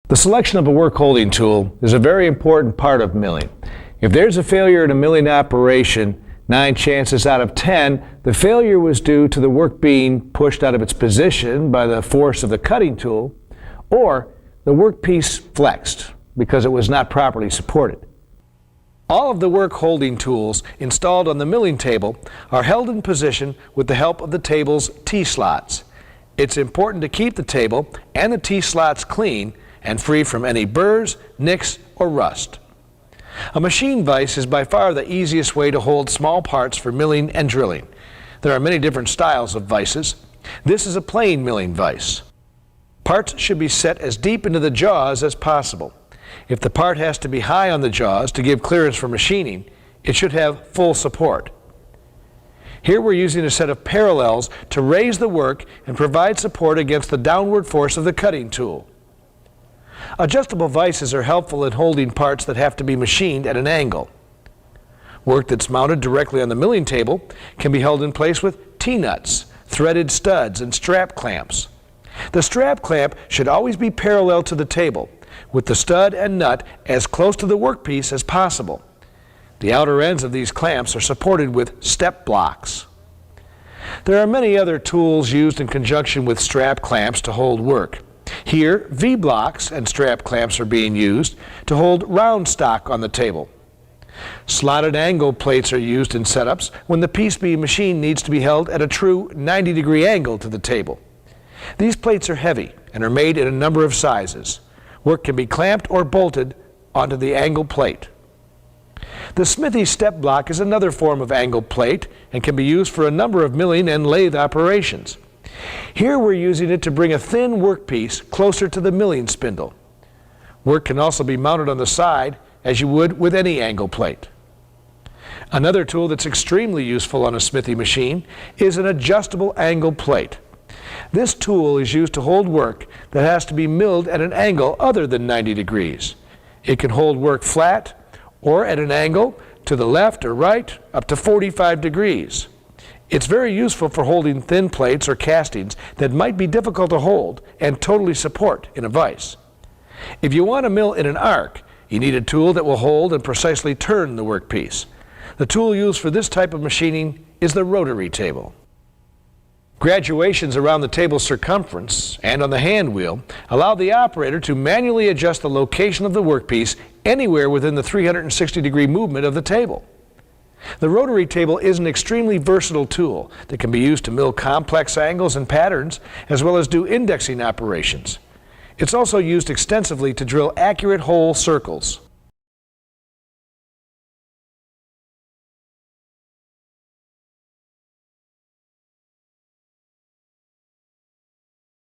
The selection of a work holding tool is a very important part of milling. If there's a failure in a milling operation, 9 chances out of 10, the failure was due to the work being pushed out of its position by the force of the cutting tool, or the workpiece flexed because it was not properly supported. All of the work holding tools installed on the milling table are held in position with the help of the table's T-slots. It's important to keep the table and the T-slots clean and free from any burrs, nicks, or rust. A machine vise is by far the easiest way to hold small parts for milling and drilling. There are many different styles of vices. This is a plain milling vise. Parts should be set as deep into the jaws as possible. If the part has to be high on the jaws to give clearance for machining, it should have full support. Here we're using a set of parallels to raise the work and provide support against the downward force of the cutting tool. Adjustable vices are helpful in holding parts that have to be machined at an angle. Work that's mounted directly on the milling table can be held in place with T-nuts, threaded studs, and strap clamps. The strap clamp should always be parallel to the table, with the stud and nut as close to the workpiece as possible. The outer ends of these clamps are supported with step blocks. There are many other tools used in conjunction with strap clamps to hold work. Here, V-blocks and strap clamps are being used to hold round stock on the table. Slotted angle plates are used in setups when the piece being machined needs to be held at a true 90-degree angle to the table. These plates are heavy and are made in a number of sizes. Work can be clamped or bolted onto the angle plate. The smithy step block is another form of angle plate and can be used for a number of milling and lathe operations. Here we're using it to bring a thin workpiece closer to the milling spindle. Work can also be mounted on the side as you would with any angle plate. Another tool that's extremely useful on a smithy machine is an adjustable angle plate. This tool is used to hold work that has to be milled at an angle other than 90 degrees. It can hold work flat or at an angle to the left or right up to 45 degrees. It's very useful for holding thin plates or castings that might be difficult to hold and totally support in a vise. If you want to mill in an arc, you need a tool that will hold and precisely turn the workpiece. The tool used for this type of machining is the rotary table. Graduations around the table's circumference and on the hand wheel allow the operator to manually adjust the location of the workpiece anywhere within the 360-degree movement of the table. The rotary table is an extremely versatile tool that can be used to mill complex angles and patterns as well as do indexing operations. It's also used extensively to drill accurate hole circles.